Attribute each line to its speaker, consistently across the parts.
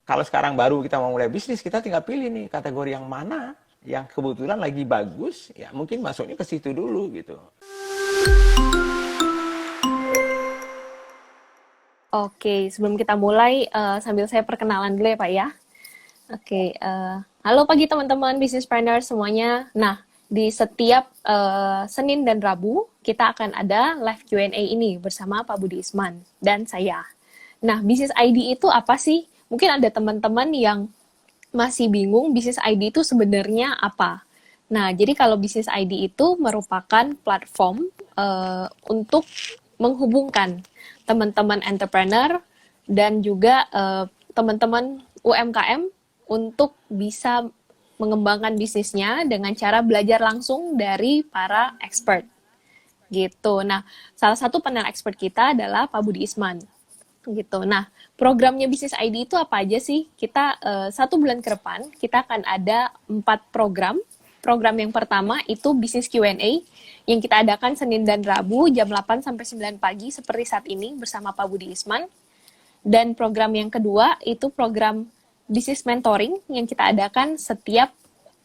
Speaker 1: kalau sekarang baru kita mau mulai bisnis, kita tinggal pilih nih kategori yang mana yang kebetulan lagi bagus, ya mungkin masuknya ke situ dulu gitu.
Speaker 2: Oke, sebelum kita mulai, sambil saya perkenalan dulu ya Pak ya. Oke, halo pagi teman-teman businesspreneur semuanya. Nah, di setiap Senin dan Rabu, kita akan ada live Q&A ini bersama Pak Budi Isman dan saya. Nah, bisnis ID itu apa sih? Mungkin ada teman-teman yang masih bingung bisnis ID itu sebenarnya apa. Nah, jadi kalau bisnis ID itu merupakan platform untuk menghubungkan teman-teman entrepreneur dan juga teman-teman UMKM untuk bisa mengembangkan bisnisnya dengan cara belajar langsung dari para expert gitu. Nah, salah satu panel expert kita adalah Pak Budi Isman gitu. Nah, programnya Bisnis ID itu apa aja sih? Kita 1 bulan ke depan kita akan ada 4 program. Program yang pertama itu Bisnis Q&A yang kita adakan Senin dan Rabu jam 8 sampai 9 pagi seperti saat ini bersama Pak Budi Isman. Dan program yang kedua itu program Bisnis Mentoring yang kita adakan setiap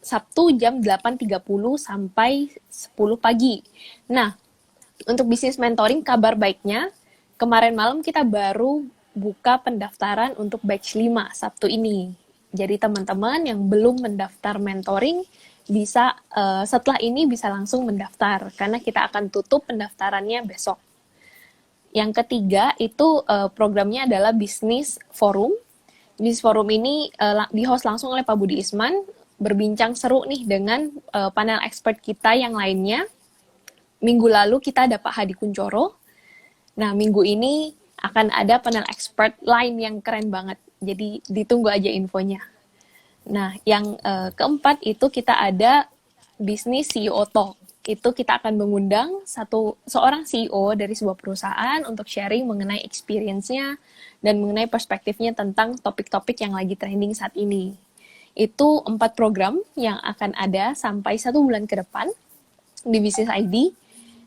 Speaker 2: Sabtu jam 8.30 sampai 10 pagi. Nah, untuk bisnis mentoring kabar baiknya, kemarin malam kita baru buka pendaftaran untuk batch 5 Sabtu ini. Jadi teman-teman yang belum mendaftar mentoring bisa setelah ini bisa langsung mendaftar karena kita akan tutup pendaftarannya besok. Yang ketiga itu programnya adalah Bisnis Forum. Bisnis Forum ini di-host langsung oleh Pak Budi Isman, berbincang seru nih dengan panel expert kita yang lainnya. Minggu lalu kita ada Pak Hadi Kuncoro. Nah, minggu ini akan ada panel expert lain yang keren banget. Jadi ditunggu aja infonya. Nah, yang keempat itu kita ada Bisnis CEO Talk. Itu kita akan mengundang seorang CEO dari sebuah perusahaan untuk sharing mengenai experience-nya dan mengenai perspektifnya tentang topik-topik yang lagi trending saat ini. Itu 4 program yang akan ada sampai 1 bulan ke depan di Business ID.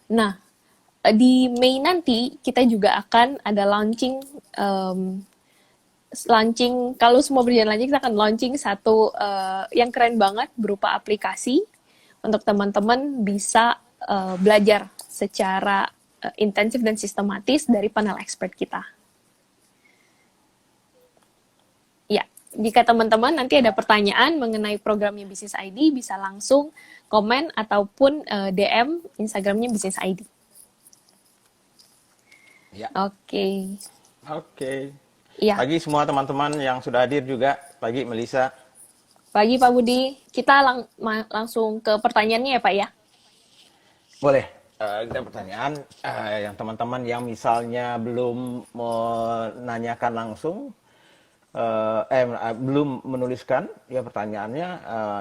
Speaker 2: Nah, di Mei nanti kita juga akan ada launching kalau semua berjalan lancar kita akan launching satu yang keren banget berupa aplikasi untuk teman-teman bisa belajar secara intensif dan sistematis dari panel expert kita. Ya, jika teman-teman nanti ada pertanyaan mengenai programnya Business ID bisa langsung komen ataupun DM Instagramnya Business ID.
Speaker 1: Ya.
Speaker 2: Oke.
Speaker 1: Oke.
Speaker 2: Iya.
Speaker 1: Pagi semua teman-teman yang sudah hadir juga. Pagi Melisa.
Speaker 2: Pagi Pak Budi. Kita langsung ke pertanyaannya ya Pak ya.
Speaker 1: Boleh. Kita pertanyaan yang teman-teman yang misalnya belum menanyakan langsung, belum menuliskan ya pertanyaannya,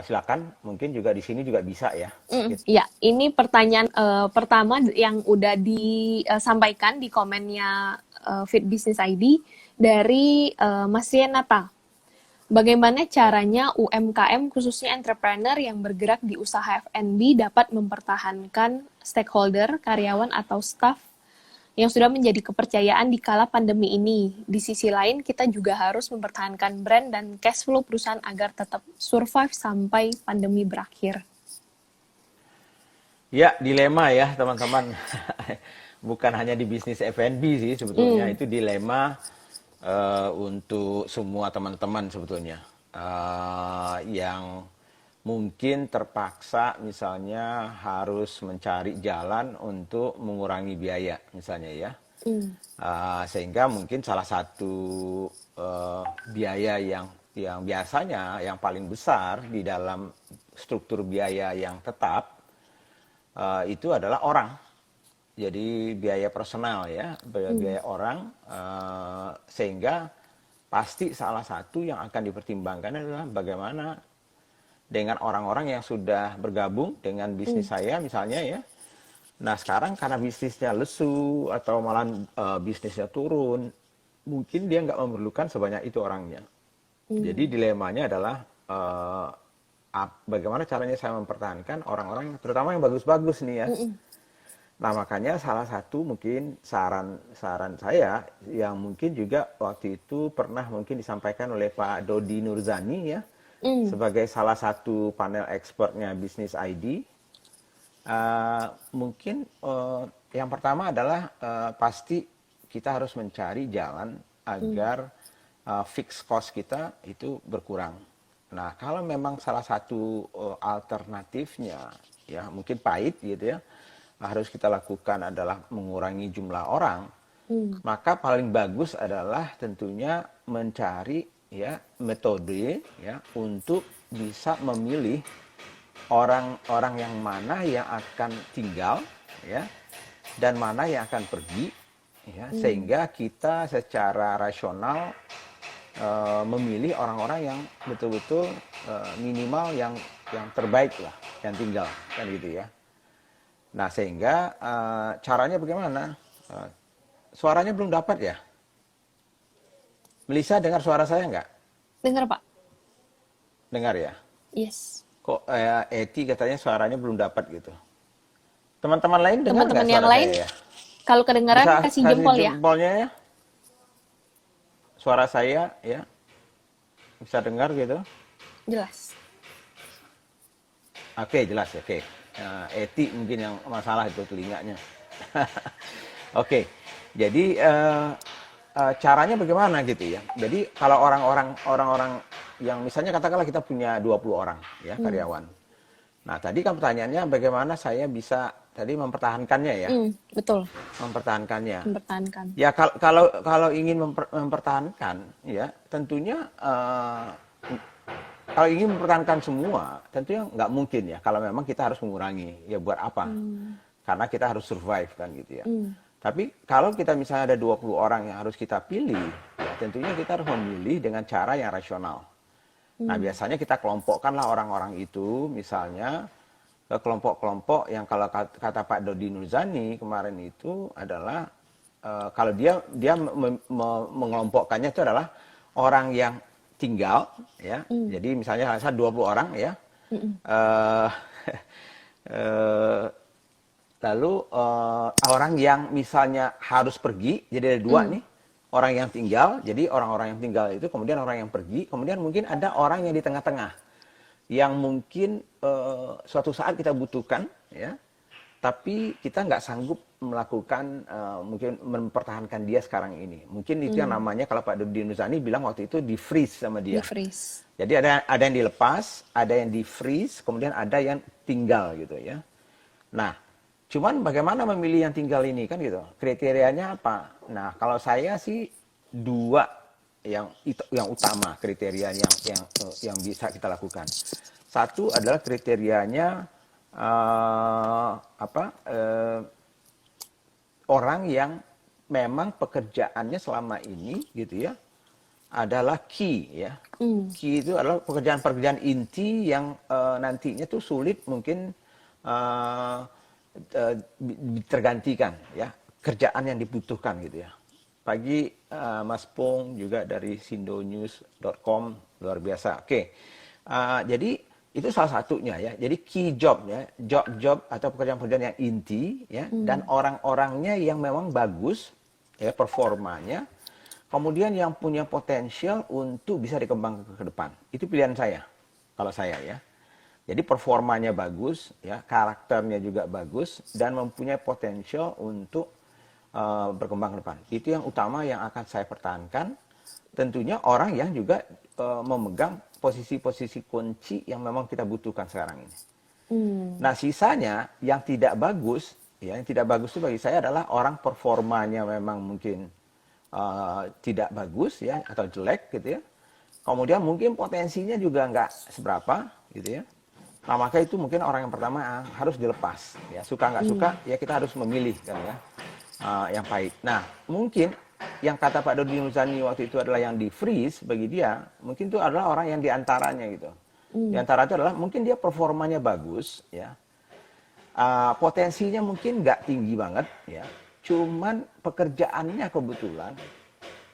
Speaker 1: silakan. Mungkin juga di sini juga bisa ya. Gitu.
Speaker 2: Ya, ini pertanyaan pertama yang udah disampaikan di komennya Fit Business ID dari Mas Rienata. Bagaimana caranya UMKM khususnya entrepreneur yang bergerak di usaha F&B dapat mempertahankan stakeholder, karyawan atau staff yang sudah menjadi kepercayaan di kala pandemi ini. Di sisi lain, kita juga harus mempertahankan brand dan cash flow perusahaan agar tetap survive sampai pandemi berakhir.
Speaker 1: Ya, dilema ya teman-teman. Bukan hanya di bisnis F&B sih sebetulnya, itu dilema untuk semua teman-teman sebetulnya. Yang mungkin terpaksa misalnya harus mencari jalan untuk mengurangi biaya misalnya ya. Sehingga mungkin salah satu biaya yang biasanya yang paling besar di dalam struktur biaya yang tetap itu adalah orang. Jadi biaya personal ya, biaya orang, sehingga pasti salah satu yang akan dipertimbangkan adalah bagaimana dengan orang-orang yang sudah bergabung dengan bisnis saya misalnya ya. Nah sekarang karena bisnisnya lesu atau malah bisnisnya turun, mungkin dia nggak memerlukan sebanyak itu orangnya. Jadi dilemanya adalah bagaimana caranya saya mempertahankan orang-orang, terutama yang bagus-bagus nih ya. Nah, makanya salah satu mungkin saran saya yang mungkin juga waktu itu pernah mungkin disampaikan oleh Pak Dodi Nurzani ya,
Speaker 2: Hmm.
Speaker 1: sebagai salah satu panel expertnya Business ID. Mungkin yang pertama adalah pasti kita harus mencari jalan
Speaker 2: Hmm.
Speaker 1: agar fixed cost kita itu berkurang. Nah, kalau memang salah satu alternatifnya ya mungkin pahit gitu ya, harus kita lakukan adalah mengurangi jumlah orang,
Speaker 2: Hmm.
Speaker 1: maka paling bagus adalah tentunya mencari ya metode ya untuk bisa memilih orang-orang yang mana yang akan tinggal ya dan mana yang akan pergi ya,
Speaker 2: Hmm.
Speaker 1: sehingga kita secara rasional memilih orang-orang yang betul-betul minimal yang terbaik lah yang tinggal kan gitu ya. Nah, sehingga caranya bagaimana? Eh, Suaranya belum dapat ya? Melisa dengar suara saya nggak?
Speaker 2: Dengar, Pak?
Speaker 1: Dengar ya?
Speaker 2: Yes.
Speaker 1: Kok Eti katanya suaranya belum dapat gitu. Teman-teman lain dengar
Speaker 2: Teman-teman
Speaker 1: nggak
Speaker 2: yang
Speaker 1: suara
Speaker 2: lain,
Speaker 1: saya ya?
Speaker 2: kalau kedengaran
Speaker 1: Bisa
Speaker 2: kasih
Speaker 1: kasih
Speaker 2: jempol ya.
Speaker 1: jempolnya ya? Suara saya ya? Bisa dengar gitu?
Speaker 2: Jelas.
Speaker 1: Oke, jelas ya. Oke. Eti mungkin yang masalah itu telinganya. Oke. Jadi caranya bagaimana gitu ya. Jadi kalau orang-orang yang misalnya katakanlah kita punya 20 orang ya
Speaker 2: Hmm.
Speaker 1: karyawan. Nah, tadi kan pertanyaannya bagaimana saya bisa tadi mempertahankannya ya,
Speaker 2: Hmm. Betul.
Speaker 1: mempertahankannya.
Speaker 2: Mempertahankan.
Speaker 1: Ya kalau ingin mempertahankan ya tentunya kalau ingin mempertahankan semua tentunya nggak mungkin ya kalau memang kita harus mengurangi ya buat apa?
Speaker 2: Hmm.
Speaker 1: Karena kita harus survive kan gitu ya.
Speaker 2: Hmm.
Speaker 1: Tapi kalau kita misalnya ada 20 orang yang harus kita pilih, ya tentunya kita harus memilih dengan cara yang rasional. Nah,
Speaker 2: Hmm.
Speaker 1: biasanya kita kelompokkanlah orang-orang itu misalnya ke kelompok-kelompok yang kalau kata Pak Dodi Nurzani kemarin itu adalah kalau dia mengelompokkannya itu adalah orang yang tinggal ya.
Speaker 2: Hmm.
Speaker 1: Jadi misalnya saya 20 orang ya.
Speaker 2: Hmm.
Speaker 1: eh eh, Lalu orang yang misalnya harus pergi, jadi ada dua
Speaker 2: Hmm.
Speaker 1: nih. Orang yang tinggal, jadi orang-orang yang tinggal itu, kemudian orang yang pergi, kemudian mungkin ada orang yang di tengah-tengah. Yang mungkin suatu saat kita butuhkan, ya, tapi kita nggak sanggup melakukan, mungkin mempertahankan dia sekarang ini. Mungkin itu yang
Speaker 2: Hmm.
Speaker 1: namanya, kalau Pak Dodi Nuzani bilang waktu itu di-freeze sama
Speaker 2: Di
Speaker 1: dia.
Speaker 2: freeze.
Speaker 1: Jadi ada yang dilepas, ada yang di-freeze, kemudian ada yang tinggal gitu ya. Nah, cuman bagaimana memilih yang tinggal ini kan gitu. Kriterianya apa? Nah, kalau saya sih dua yang utama kriteria yang bisa kita lakukan. Satu adalah kriterianya apa? Orang yang memang pekerjaannya selama ini gitu ya adalah key ya.
Speaker 2: Hmm.
Speaker 1: Key itu adalah pekerjaan-pekerjaan inti yang nantinya tuh sulit mungkin eh, tergantikan ya, kerjaan yang dibutuhkan gitu ya. Pagi Mas Pung juga dari sindonews.com luar biasa. Oke. Jadi itu salah satunya ya. Jadi key job ya, job-job atau pekerjaan-pekerjaan yang inti ya dan
Speaker 2: Hmm.
Speaker 1: orang-orangnya yang memang bagus ya performanya. Kemudian yang punya potensial untuk bisa dikembangkan ke depan. Itu pilihan saya. Kalau saya ya. Jadi performanya bagus, ya, karakternya juga bagus, dan mempunyai potensial untuk berkembang ke depan. Itu yang utama yang akan saya pertahankan. Tentunya orang yang juga memegang posisi-posisi kunci yang memang kita butuhkan sekarang ini.
Speaker 2: Hmm.
Speaker 1: Nah, sisanya yang tidak bagus, ya, yang tidak bagus itu bagi saya adalah orang performanya memang mungkin tidak bagus, ya, atau jelek, gitu ya. Kemudian mungkin potensinya juga nggak seberapa, gitu ya. Nah, maka itu mungkin orang yang pertama harus dilepas. Ya, suka nggak suka,
Speaker 2: Hmm.
Speaker 1: ya kita harus memilih kan ya, yang baik. Nah, mungkin yang kata Pak Dodi Nuzani waktu itu adalah yang di freeze bagi dia, mungkin itu adalah orang yang diantaranya gitu. Di
Speaker 2: Hmm.
Speaker 1: antara itu adalah mungkin dia performanya bagus, ya, potensinya mungkin nggak tinggi banget, ya. Cuman pekerjaannya kebetulan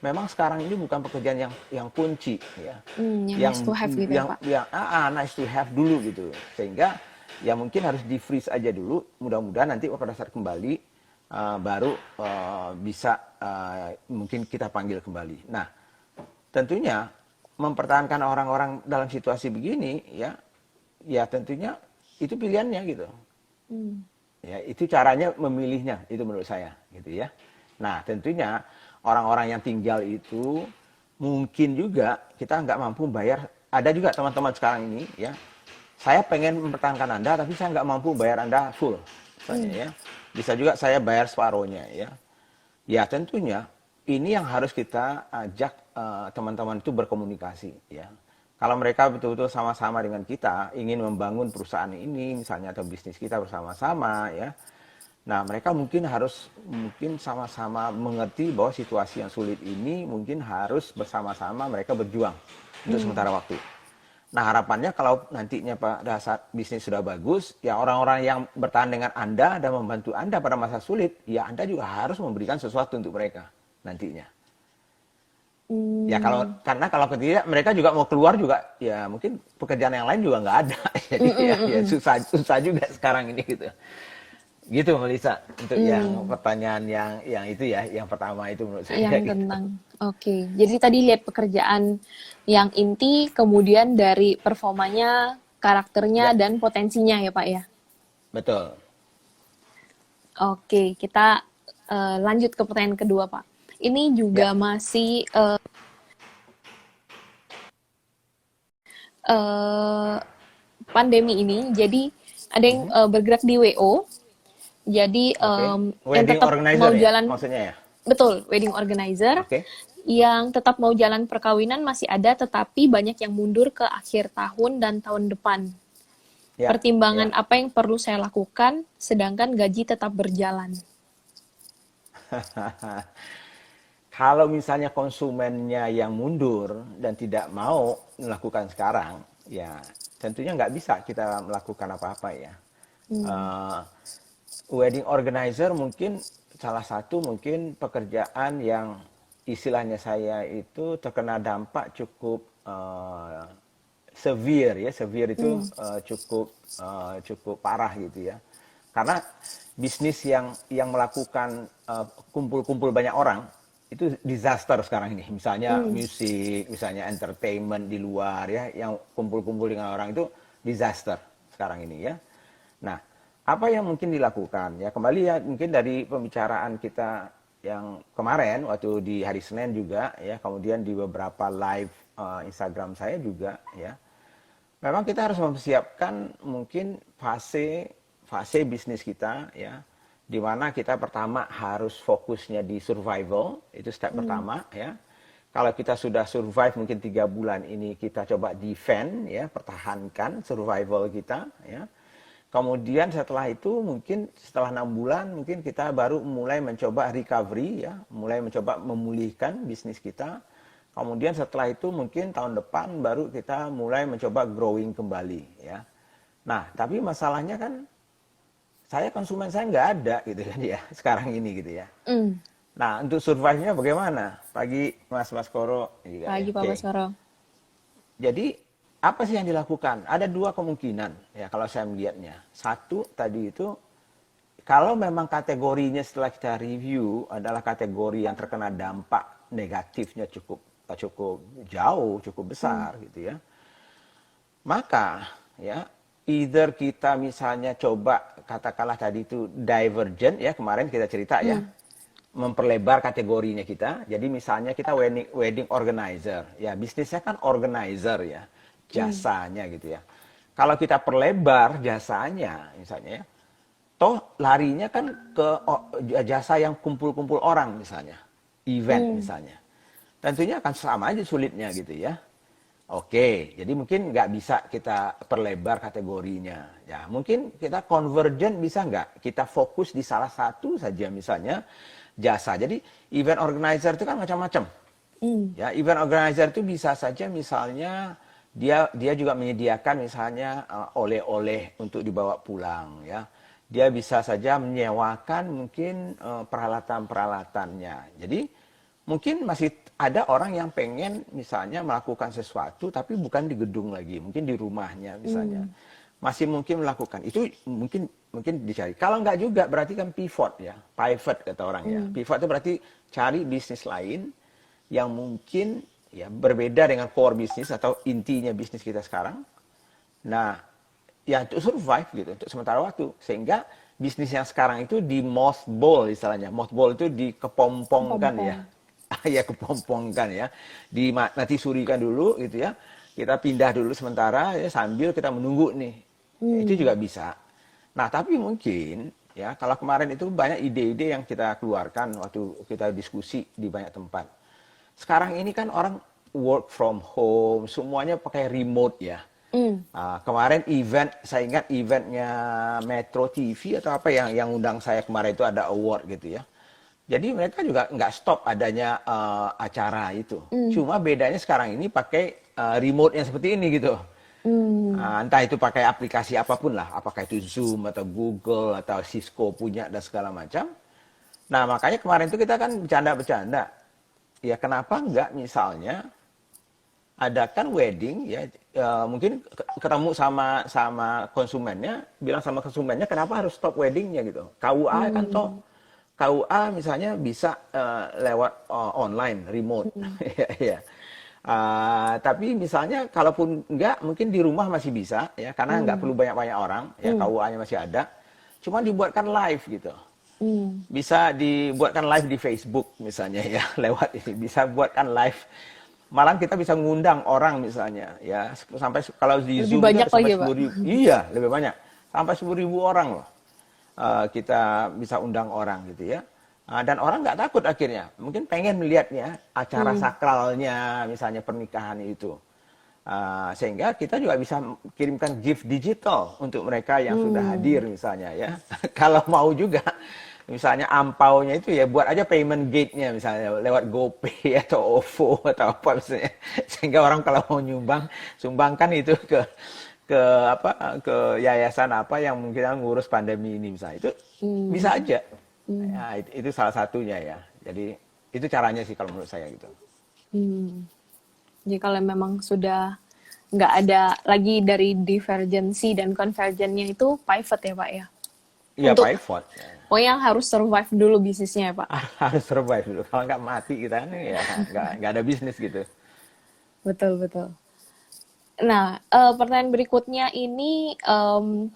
Speaker 1: memang sekarang ini bukan pekerjaan yang kunci ya,
Speaker 2: Hmm. Yang
Speaker 1: yang
Speaker 2: nice to have gitu ya,
Speaker 1: yang
Speaker 2: Pak.
Speaker 1: yang nice to have dulu gitu, sehingga ya mungkin harus di freeze aja dulu. Mudah-mudahan nanti pada saat kembali baru bisa mungkin kita panggil kembali. Nah, tentunya mempertahankan orang-orang dalam situasi begini ya tentunya itu pilihannya gitu. Ya, itu caranya memilihnya, itu menurut saya gitu ya. Nah, tentunya orang-orang yang tinggal itu mungkin juga kita nggak mampu bayar. Ada juga teman-teman sekarang ini ya, saya pengen mempertahankan Anda tapi saya nggak mampu bayar Anda full misalnya ya. Bisa juga saya bayar separuhnya ya. Ya tentunya ini yang harus kita ajak teman-teman itu berkomunikasi ya. Kalau mereka betul-betul sama-sama dengan kita ingin membangun perusahaan ini misalnya atau bisnis kita bersama-sama ya. Nah, mereka mungkin harus sama-sama mengerti bahwa situasi yang sulit ini mungkin harus bersama-sama mereka berjuang untuk sementara waktu. Nah, harapannya kalau nantinya pada saat bisnis sudah bagus, ya orang-orang yang bertahan dengan Anda dan membantu Anda pada masa sulit, ya Anda juga harus memberikan sesuatu untuk mereka nantinya. Ya karena kalau tidak mereka juga mau keluar juga ya mungkin pekerjaan yang lain juga nggak ada. Jadi ya susah juga sekarang ini gitu. Gitu Melisa untuk yang pertanyaan yang itu ya, yang pertama itu menurut saya.
Speaker 2: Yang tentang, oke. Jadi tadi lihat pekerjaan yang inti, kemudian dari performanya, karakternya,
Speaker 1: Ya,
Speaker 2: dan potensinya ya Pak ya.
Speaker 1: betul.
Speaker 2: Oke, kita lanjut ke pertanyaan kedua Pak. Ini juga
Speaker 1: Ya,
Speaker 2: masih pandemi ini, jadi ada yang bergerak di WO, jadi
Speaker 1: oke.
Speaker 2: yang
Speaker 1: Wedding
Speaker 2: tetap
Speaker 1: organizer
Speaker 2: mau
Speaker 1: ya
Speaker 2: jalan,
Speaker 1: maksudnya ya.
Speaker 2: betul, wedding organizer,
Speaker 1: Oke.
Speaker 2: yang tetap mau jalan perkawinan masih ada, tetapi banyak yang mundur ke akhir tahun dan tahun depan.
Speaker 1: Ya,
Speaker 2: Pertimbangan
Speaker 1: ya.
Speaker 2: apa yang perlu saya lakukan, sedangkan gaji tetap berjalan?
Speaker 1: Kalau misalnya konsumennya yang mundur dan tidak mau melakukan sekarang, ya tentunya nggak bisa kita melakukan apa-apa ya. Eh, Wedding organizer mungkin salah satu mungkin pekerjaan yang istilahnya saya itu terkena dampak cukup severe ya. Severe itu cukup parah gitu ya. Karena bisnis yang melakukan kumpul-kumpul banyak orang itu disaster sekarang ini. Misalnya musik, misalnya entertainment di luar ya, yang kumpul-kumpul dengan orang itu disaster sekarang ini ya. Nah, apa yang mungkin dilakukan ya, kembali ya mungkin dari pembicaraan kita yang kemarin waktu di hari Senin juga ya, kemudian di beberapa live Instagram saya juga ya. Memang kita harus mempersiapkan mungkin fase bisnis kita ya, di mana kita pertama harus fokusnya di survival, itu step pertama ya. Kalau kita sudah survive mungkin 3 bulan ini, kita coba defend ya, pertahankan survival kita ya. Kemudian setelah itu mungkin setelah 6 bulan mungkin kita baru mulai mencoba recovery ya, mulai mencoba memulihkan bisnis kita. Kemudian setelah itu mungkin tahun depan baru kita mulai mencoba growing kembali ya. Nah, tapi masalahnya kan konsumen saya nggak ada gitu kan ya sekarang ini gitu ya. Nah, untuk survive-nya bagaimana? Pagi Mas Koro juga ya.
Speaker 2: Pagi Pak Baskoro.
Speaker 1: Jadi apa sih yang dilakukan? Ada 2 kemungkinan ya kalau saya melihatnya. Satu tadi itu kalau memang kategorinya setelah kita review adalah kategori yang terkena dampak negatifnya cukup jauh, cukup besar gitu ya. Maka ya either kita misalnya coba katakanlah tadi itu divergent ya, kemarin kita cerita ya. Memperlebar kategorinya kita. Jadi misalnya kita wedding organizer. Ya, bisnisnya kan organizer ya. Jasanya gitu ya. Kalau kita perlebar jasanya misalnya ya, toh larinya kan ke jasa yang kumpul-kumpul orang misalnya. Event misalnya. Tentunya akan sama aja sulitnya gitu ya. Oke, jadi mungkin nggak bisa kita perlebar kategorinya. Ya, mungkin kita convergent bisa nggak? Kita fokus di salah satu saja misalnya jasa. Jadi event organizer itu kan macam-macam. Ya, event organizer itu bisa saja misalnya dia juga menyediakan misalnya oleh-oleh untuk dibawa pulang ya. Dia bisa saja menyewakan mungkin peralatan-peralatannya. Jadi mungkin masih ada orang yang pengen misalnya melakukan sesuatu tapi bukan di gedung lagi, mungkin di rumahnya misalnya. masih mungkin melakukan. Itu mungkin dicari. Kalau nggak juga berarti kan pivot ya, pivot kata orang ya. Pivot itu berarti cari bisnis lain yang mungkin ya berbeda dengan core bisnis atau intinya bisnis kita sekarang. Nah, ya untuk survive gitu, untuk sementara waktu. Sehingga bisnis yang sekarang itu di mothball istilahnya. Mothball itu dikepompongkan ya. Ya kepompongkan ya. Nanti surikan dulu gitu ya. Kita pindah dulu sementara ya sambil kita menunggu nih. Itu juga bisa. Nah, tapi mungkin ya kalau kemarin itu banyak ide-ide yang kita keluarkan waktu kita diskusi di banyak tempat. Sekarang ini kan orang work from home, semuanya pakai remote ya. Kemarin saya ingat eventnya Metro TV atau apa yang undang saya kemarin itu ada award gitu ya. Jadi mereka juga nggak stop adanya acara itu. Cuma bedanya sekarang ini pakai remote yang seperti ini gitu. Entah itu pakai aplikasi apapun lah, apakah itu Zoom atau Google atau Cisco punya dan segala macam. Nah makanya kemarin itu kita kan bercanda-bercanda. Ya kenapa nggak misalnya adakan wedding ya, mungkin ketemu sama konsumennya, bilang sama konsumennya kenapa harus stop weddingnya gitu. KUA kan toh KUA misalnya bisa lewat online remote ya. Tapi misalnya kalaupun enggak mungkin di rumah masih bisa ya karena nggak perlu banyak-banyak orang ya, KUA-nya masih ada. Cuma dibuatkan live gitu. Bisa dibuatkan live di Facebook misalnya ya, lewat ini bisa buatkan live. Malah kita bisa ngundang orang misalnya ya, sampai kalau di
Speaker 2: Lebih
Speaker 1: Zoom
Speaker 2: banyak
Speaker 1: itu sampai
Speaker 2: lagi, Pak.
Speaker 1: 10.000. Iya, lebih banyak. Sampai 10.000 orang loh. Kita bisa undang orang gitu ya. Dan orang nggak takut akhirnya. Mungkin pengen melihatnya acara sakralnya misalnya pernikahan itu. Sehingga kita juga bisa kirimkan gift digital untuk mereka yang sudah hadir misalnya ya. Kalau mau juga misalnya ampaunya itu ya buat aja payment gate-nya misalnya lewat GoPay atau OVO atau apa misalnya. Sehingga orang kalau mau sumbangkan itu ke yayasan apa yang mungkin ngurus pandemi ini misalnya. Itu bisa aja. Ya, itu salah satunya ya. Jadi itu caranya sih kalau menurut saya gitu.
Speaker 2: Jadi kalau memang sudah nggak ada lagi dari divergensi dan convergennya itu pivot ya Pak ya?
Speaker 1: Iya,
Speaker 2: Untuk
Speaker 1: pivot.
Speaker 2: pokoknya harus survive dulu bisnisnya ya Pak?
Speaker 1: Harus survive dulu. Kalau nggak mati kita nih ya nggak ada bisnis gitu.
Speaker 2: Betul, betul. Nah, pertanyaan berikutnya ini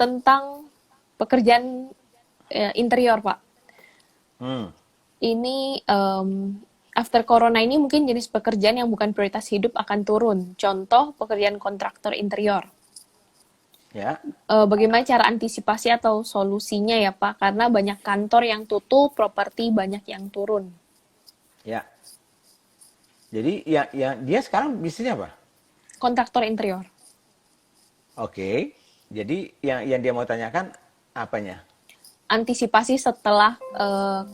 Speaker 2: tentang pekerjaan interior Pak. Ini after corona ini mungkin jenis pekerjaan yang bukan prioritas hidup akan turun. Contoh pekerjaan kontraktor interior.
Speaker 1: Ya.
Speaker 2: Bagaimana cara antisipasi atau solusinya ya Pak? Karena banyak kantor yang tutup, properti banyak yang turun.
Speaker 1: Ya. Jadi ya dia sekarang bisnisnya apa?
Speaker 2: Kontraktor interior.
Speaker 1: Oke. Jadi yang dia mau tanyakan apanya?
Speaker 2: Antisipasi setelah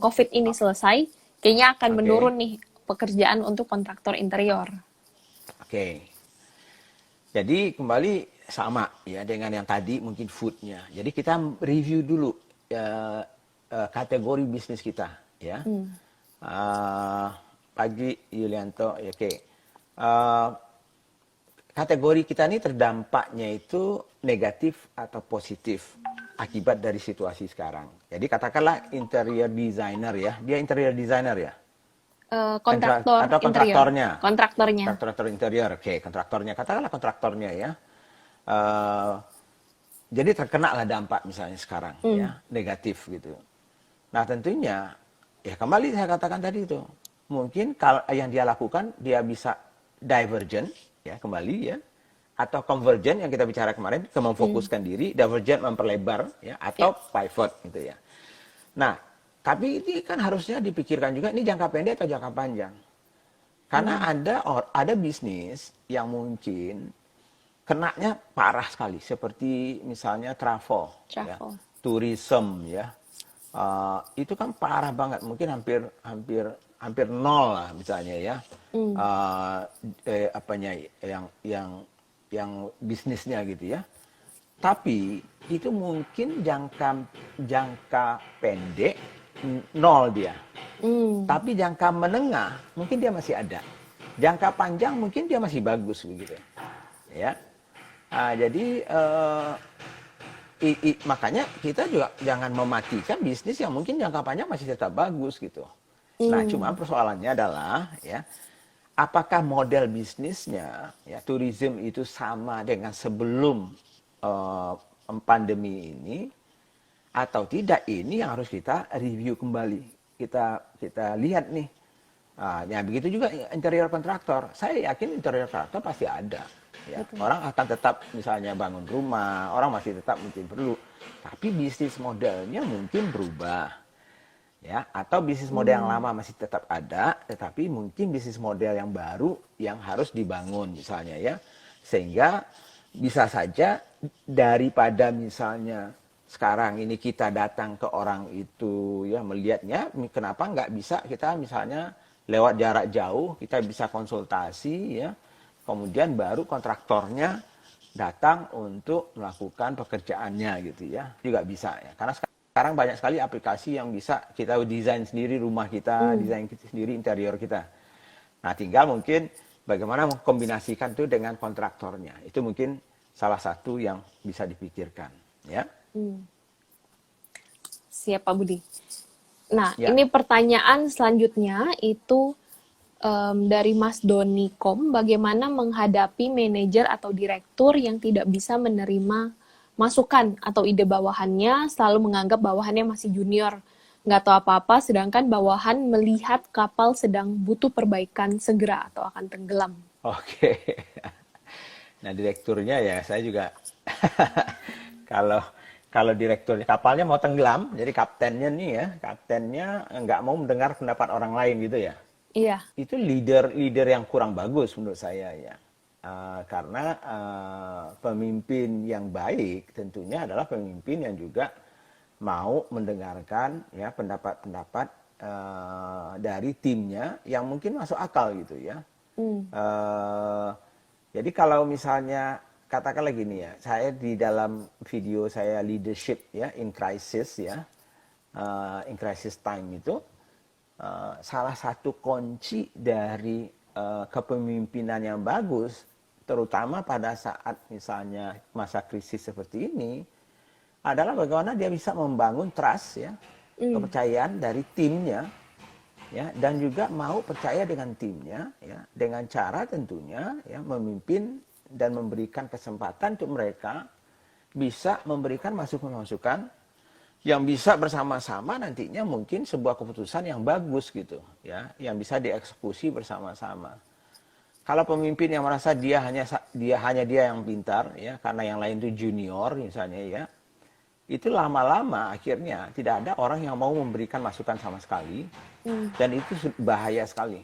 Speaker 2: COVID ini selesai, kayaknya akan menurun nih pekerjaan untuk kontraktor interior.
Speaker 1: Oke. Jadi kembali sama ya dengan yang tadi mungkin foodnya. Jadi kita review dulu kategori bisnis kita ya. Pagi Yulianto, oke. Kategori kita ini terdampaknya itu negatif atau positif akibat dari situasi sekarang. Jadi katakanlah interior designer ya, dia interior designer ya.
Speaker 2: Kontraktor
Speaker 1: atau kontraktornya.
Speaker 2: Interior. Kontraktornya.
Speaker 1: Kontraktor interior, oke, kontraktornya. Katakanlah kontraktornya ya. Jadi terkena lah dampak misalnya sekarang ya, negatif gitu. Nah tentunya ya kembali saya katakan tadi itu, mungkin kalau yang dia lakukan dia bisa divergent ya kembali ya, atau convergent yang kita bicara kemarin, memfokuskan diri, divergent memperlebar ya, atau pivot gitu ya. Nah tapi ini kan harusnya dipikirkan juga ini jangka pendek atau jangka panjang, karena ada bisnis yang mungkin kenanya parah sekali, seperti misalnya travel. Ya, tourism ya, itu kan parah banget, mungkin hampir nol lah misalnya ya, yang bisnisnya gitu ya. Tapi itu mungkin jangka pendek nol dia, tapi jangka menengah mungkin dia masih ada, jangka panjang mungkin dia masih bagus begitu ya. Jadi Makanya kita juga jangan mematikan bisnis yang mungkin jangka panjang masih tetap bagus gitu. Nah, cuma persoalannya adalah ya, apakah model bisnisnya ya tourism itu sama dengan sebelum eh, pandemi ini atau tidak, ini yang harus kita review kembali. Kita lihat nih. Nah, ya begitu juga interior kontraktor. Saya yakin interior kontraktor pasti ada. Ya, orang akan tetap misalnya bangun rumah, orang masih tetap mungkin perlu. Tapi bisnis modelnya mungkin berubah. Ya, atau bisnis model yang lama masih tetap ada, tetapi mungkin bisnis model yang baru yang harus dibangun misalnya ya. Sehingga bisa saja daripada misalnya sekarang ini kita datang ke orang itu ya melihatnya, kenapa nggak bisa kita misalnya lewat jarak jauh kita bisa konsultasi ya, kemudian baru kontraktornya datang untuk melakukan pekerjaannya gitu ya, juga bisa ya, karena sekarang banyak sekali aplikasi yang bisa kita desain sendiri rumah kita, desain sendiri interior kita. Nah, tinggal mungkin bagaimana mengkombinasikan itu dengan kontraktornya, itu mungkin salah satu yang bisa dipikirkan ya.
Speaker 2: Siap Pak Budi. Nah,
Speaker 1: Ya.
Speaker 2: ini pertanyaan selanjutnya itu dari Mas Doni Kom, bagaimana menghadapi manajer atau direktur yang tidak bisa menerima masukan atau ide bawahannya, selalu menganggap bawahannya masih junior, nggak tahu apa-apa, sedangkan bawahan melihat kapal sedang butuh perbaikan segera atau akan tenggelam.
Speaker 1: Oke. Nah, direkturnya ya saya juga kalau kalau direkturnya kapalnya mau tenggelam, jadi kaptennya nih ya, kaptennya nggak mau mendengar pendapat orang lain gitu ya.
Speaker 2: Iya.
Speaker 1: Itu leader yang kurang bagus menurut saya ya. Karena pemimpin yang baik tentunya adalah pemimpin yang juga mau mendengarkan ya pendapat-pendapat dari timnya yang mungkin masuk akal gitu ya. Jadi kalau misalnya katakanlah gini ya, saya di dalam video saya leadership ya in crisis ya, in crisis time itu salah satu kunci dari kepemimpinan yang bagus, terutama pada saat misalnya masa krisis seperti ini, adalah bagaimana dia bisa membangun trust ya, kepercayaan dari timnya ya, dan juga mau percaya dengan timnya ya, dengan cara tentunya ya memimpin dan memberikan kesempatan untuk mereka bisa memberikan masukan-masukan yang bisa bersama-sama nantinya mungkin sebuah keputusan yang bagus gitu ya, yang bisa dieksekusi bersama-sama. Kalau pemimpin yang merasa dia hanya dia yang pintar ya, karena yang lain itu junior misalnya ya, itu lama-lama akhirnya tidak ada orang yang mau memberikan masukan sama sekali, dan itu bahaya sekali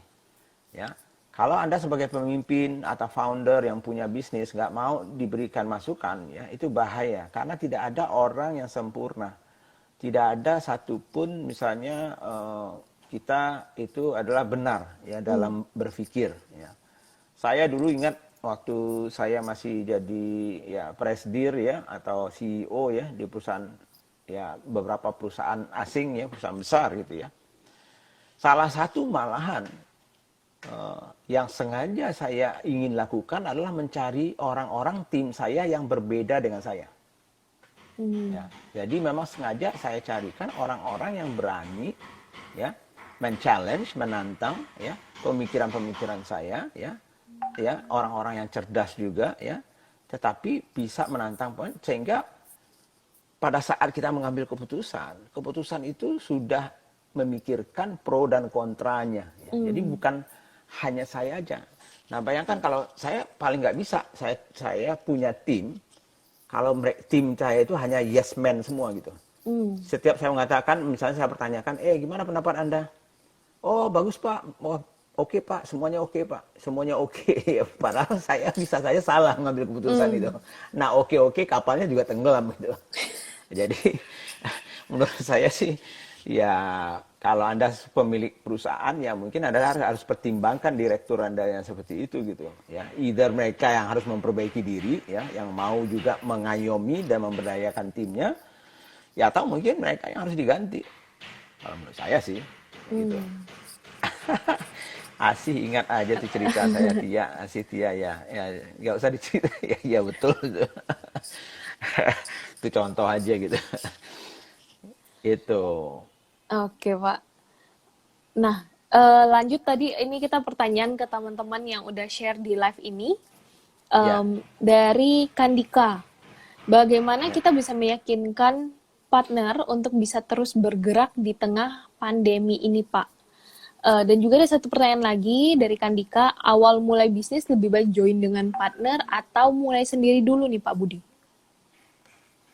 Speaker 1: ya. Kalau Anda sebagai pemimpin atau founder yang punya bisnis nggak mau diberikan masukan ya, itu bahaya karena tidak ada orang yang sempurna. Tidak ada satupun misalnya kita itu adalah benar ya dalam berpikir ya. Saya dulu ingat waktu saya masih jadi ya presidir ya atau CEO ya di perusahaan ya, beberapa perusahaan asing ya, perusahaan besar gitu ya. Salah satu malahan yang sengaja saya ingin lakukan adalah mencari orang-orang tim saya yang berbeda dengan saya. Ya, jadi memang sengaja saya carikan orang-orang yang berani ya men-challenge, menantang ya pemikiran-pemikiran saya ya, ya orang-orang yang cerdas juga ya, tetapi bisa menantang sehingga pada saat kita mengambil keputusan itu sudah memikirkan pro dan kontranya ya. Jadi bukan hanya saya aja. Nah, bayangkan kalau saya paling nggak bisa, saya punya tim. Kalau tim saya itu hanya yes man semua gitu. Setiap saya mengatakan, misalnya saya pertanyakan, gimana pendapat Anda? Oh, bagus Pak. Oh, oke Pak. Semuanya oke Pak. Semuanya oke. Padahal saya bisa saja salah mengambil keputusan itu. Nah, oke kapalnya juga tenggelam gitu. Jadi, menurut saya sih, ya kalau Anda pemilik perusahaan ya mungkin Anda harus pertimbangkan direktur Anda yang seperti itu gitu ya. Either mereka yang harus memperbaiki diri ya, yang mau juga mengayomi dan memberdayakan timnya, ya atau mungkin mereka yang harus diganti. Kalau menurut saya sih gitu. Asih ingat aja tuh cerita saya Tia, Asih Tia ya nggak usah dicerita ya betul. Itu contoh aja gitu. Itu.
Speaker 2: Oke, Pak. Nah, lanjut tadi ini kita pertanyaan ke teman-teman yang udah share di live ini.
Speaker 1: Ya,
Speaker 2: Dari Kandika, bagaimana
Speaker 1: ya.
Speaker 2: kita bisa meyakinkan partner untuk bisa terus bergerak di tengah pandemi ini, Pak? Dan juga ada satu pertanyaan lagi dari Kandika, awal mulai bisnis lebih baik join dengan partner atau mulai sendiri dulu nih Pak Budi?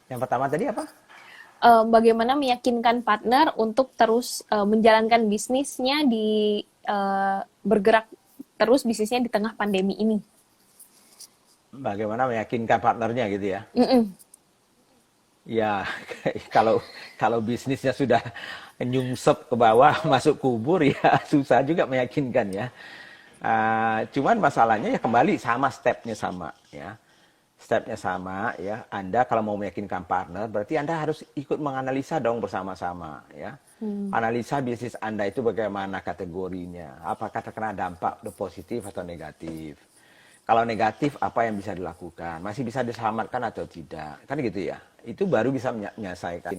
Speaker 1: Yang pertama tadi apa?
Speaker 2: Bagaimana meyakinkan partner untuk terus menjalankan bisnisnya di bergerak terus bisnisnya di tengah pandemi ini?
Speaker 1: Bagaimana meyakinkan partnernya gitu ya?
Speaker 2: Mm-mm.
Speaker 1: Ya, kalau kalau bisnisnya sudah nyungsep ke bawah, masuk kubur ya susah juga meyakinkan ya. Cuman masalahnya ya kembali sama stepnya sama ya. Stepnya sama ya. Anda kalau mau meyakinkan partner, berarti Anda harus ikut menganalisa dong bersama-sama ya. Analisa bisnis Anda itu bagaimana kategorinya, apakah terkena dampak positif atau negatif. Kalau negatif, apa yang bisa dilakukan? Masih bisa diselamatkan atau tidak? Kan gitu ya. Itu baru bisa menyelesaikan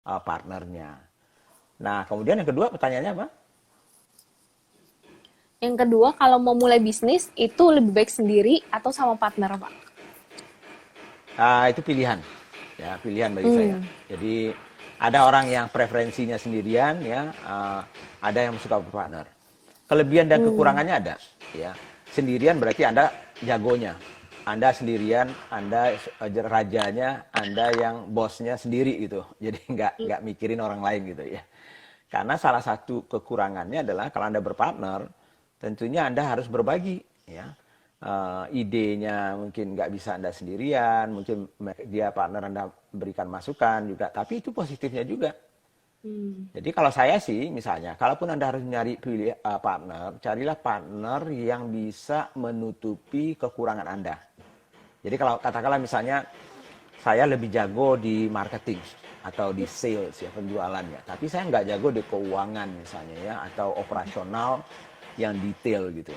Speaker 1: partnernya. Nah, kemudian yang kedua pertanyaannya apa?
Speaker 2: Yang kedua, kalau mau mulai bisnis itu lebih baik sendiri atau sama partner, Pak?
Speaker 1: Itu pilihan. Ya, pilihan bagi saya.
Speaker 2: Hmm.
Speaker 1: Jadi ada orang yang preferensinya sendirian ya, ada yang suka berpartner. Kelebihan dan
Speaker 2: Hmm.
Speaker 1: kekurangannya ada ya. Sendirian berarti Anda jagonya. Anda sendirian, Anda rajanya, Anda yang bosnya sendiri gitu. Jadi nggak mikirin orang lain gitu ya. Karena salah satu kekurangannya adalah kalau Anda berpartner, tentunya Anda harus berbagi ya. Idenya mungkin nggak bisa Anda sendirian, mungkin dia partner Anda berikan masukan juga, tapi itu positifnya juga.
Speaker 2: Hmm.
Speaker 1: Jadi kalau saya sih misalnya, kalaupun Anda harus nyari partner, carilah partner yang bisa menutupi kekurangan Anda. Jadi kalau katakanlah misalnya saya lebih jago di marketing atau di sales ya penjualannya, tapi saya nggak jago di keuangan misalnya ya atau operasional yang detail gitu.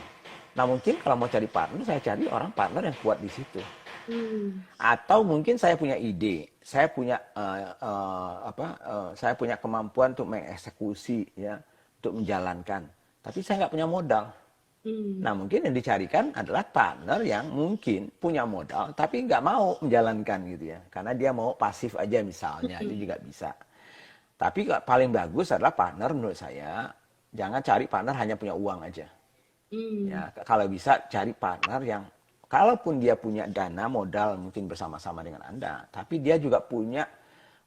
Speaker 1: Nah mungkin kalau mau cari partner, saya cari orang partner yang kuat di situ.
Speaker 2: Hmm.
Speaker 1: Atau mungkin saya punya ide, saya punya saya punya kemampuan untuk mengeksekusi ya, untuk menjalankan. Tapi saya nggak punya modal.
Speaker 2: Hmm.
Speaker 1: Nah mungkin yang dicarikan adalah partner yang mungkin punya modal, tapi nggak mau menjalankan gitu ya, karena dia mau pasif aja misalnya, itu juga bisa. Tapi paling bagus adalah partner menurut saya, jangan cari partner hanya punya uang aja.
Speaker 2: Hmm.
Speaker 1: Ya, kalau bisa cari partner yang kalaupun dia punya dana modal mungkin bersama-sama dengan Anda, tapi dia juga punya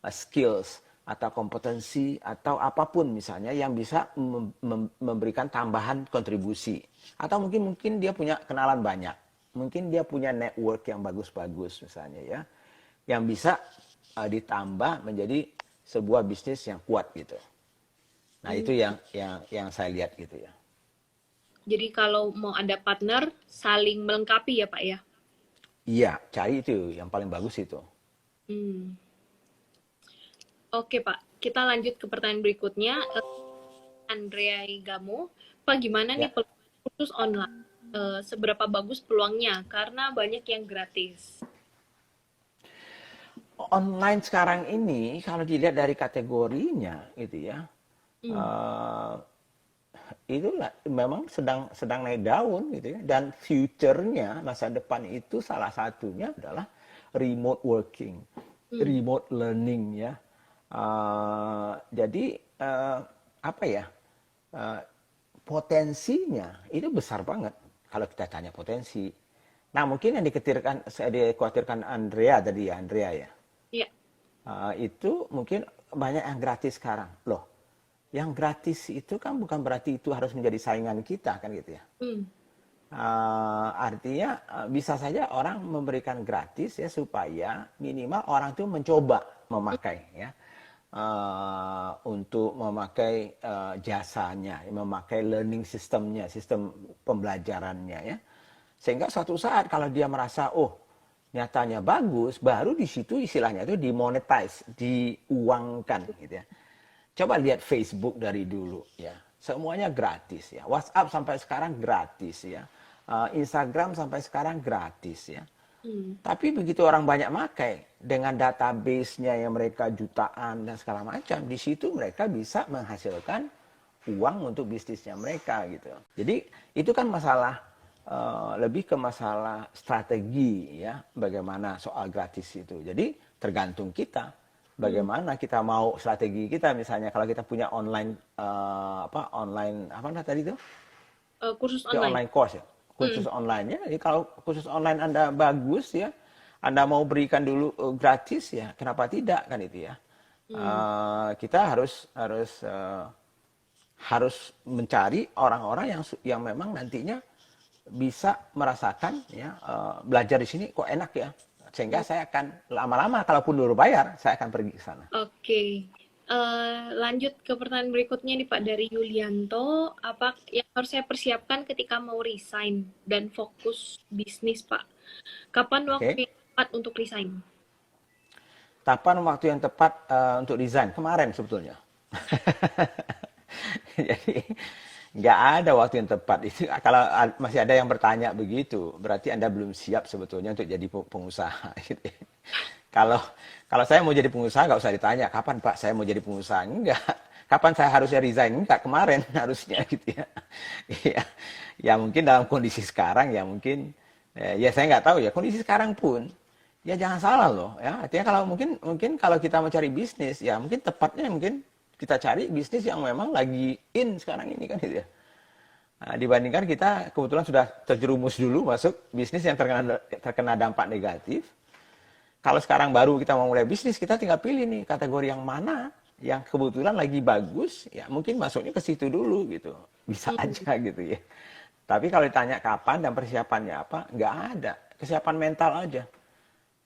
Speaker 1: skills atau kompetensi atau apapun misalnya yang bisa memberikan tambahan kontribusi. Atau mungkin dia punya kenalan banyak. Mungkin dia punya network yang bagus-bagus misalnya ya. Yang bisa ditambah menjadi sebuah bisnis yang kuat gitu. Nah,
Speaker 2: Hmm.
Speaker 1: itu yang saya lihat gitu ya.
Speaker 2: Jadi kalau mau ada partner, saling melengkapi ya Pak ya?
Speaker 1: Iya, cari itu yang paling bagus itu.
Speaker 2: Hmm. Oke Pak, kita lanjut ke pertanyaan berikutnya. Andrea Gamo, Pak gimana nih
Speaker 1: Ya,
Speaker 2: peluang kursus online? Seberapa bagus peluangnya? Karena banyak yang gratis.
Speaker 1: online sekarang ini kalau dilihat dari kategorinya gitu ya,
Speaker 2: Hmm.
Speaker 1: eh, itu memang sedang sedang naik daun gitu ya. Dan future-nya masa depan itu salah satunya adalah remote working,
Speaker 2: Hmm.
Speaker 1: remote learning ya. Jadi apa ya? eh, Potensinya itu besar banget kalau kita tanya potensi. Nah mungkin yang dikhawatirkan Andrea tadi ya, Andrea ya.
Speaker 2: Ya.
Speaker 1: Itu mungkin banyak yang gratis sekarang. Loh, yang gratis itu kan bukan berarti itu harus menjadi saingan kita kan gitu ya.
Speaker 2: Hmm.
Speaker 1: Artinya bisa saja orang memberikan gratis ya supaya minimal orang itu mencoba memakai ya. Untuk memakai jasanya, memakai learning systemnya, sistem pembelajarannya ya. Sehingga suatu saat kalau dia merasa oh nyatanya bagus, baru di situ istilahnya itu dimonetize, diuangkan gitu ya. Coba lihat Facebook dari dulu ya, semuanya gratis ya. WhatsApp sampai sekarang gratis ya. Instagram sampai sekarang gratis ya.
Speaker 2: Hmm.
Speaker 1: Tapi begitu orang banyak pakai dengan database-nya yang mereka jutaan dan segala macam, di situ mereka bisa menghasilkan uang untuk bisnisnya mereka gitu. Jadi itu kan masalah lebih ke masalah strategi ya, bagaimana soal gratis itu. Jadi tergantung kita
Speaker 2: Hmm.
Speaker 1: bagaimana kita mau strategi kita, misalnya kalau kita punya online online apa tadi itu?
Speaker 2: Kursus
Speaker 1: Ya
Speaker 2: online.
Speaker 1: online course ya,
Speaker 2: Hmm.
Speaker 1: kursus online-nya. Jadi kalau kursus online Anda bagus ya, Anda mau berikan dulu gratis ya, kenapa tidak kan itu ya.
Speaker 2: Hmm.
Speaker 1: Kita harus mencari orang-orang yang memang nantinya bisa merasakan ya, belajar di sini kok enak ya, sehingga saya akan lama-lama kalaupun dulu bayar saya akan pergi ke sana.
Speaker 2: Oke. Lanjut ke pertanyaan berikutnya nih Pak dari Yulianto. Apa yang harus saya persiapkan ketika mau resign dan fokus bisnis Pak? Kapan
Speaker 1: Oke,
Speaker 2: waktu yang tepat untuk resign?
Speaker 1: kapan waktu yang tepat untuk resign? Kemarin sebetulnya. Jadi nggak ada waktu yang tepat. Itu kalau masih ada yang bertanya begitu, berarti Anda belum siap sebetulnya untuk jadi pengusaha. Gitu ya. Kalau kalau saya mau jadi pengusaha nggak usah ditanya kapan Pak saya mau jadi pengusaha. Enggak. Kapan saya harusnya resign? Enggak, kemarin harusnya gitu ya. Iya. Ya mungkin dalam kondisi sekarang ya mungkin ya saya nggak tahu ya kondisi sekarang pun ya jangan salah loh ya. Artinya kalau mungkin mungkin kalau kita mau cari bisnis ya mungkin tepatnya mungkin kita cari bisnis yang memang lagi in sekarang ini kan gitu ya. Nah, dibandingkan kita kebetulan sudah terjerumus dulu masuk bisnis yang terkena dampak negatif. Kalau sekarang baru kita mau mulai bisnis, kita tinggal pilih nih kategori yang mana yang kebetulan lagi bagus, ya mungkin masuknya ke situ dulu gitu. Bisa
Speaker 2: Hmm.
Speaker 1: aja gitu ya. Tapi kalau ditanya kapan dan persiapannya apa, nggak ada. Kesiapan mental aja.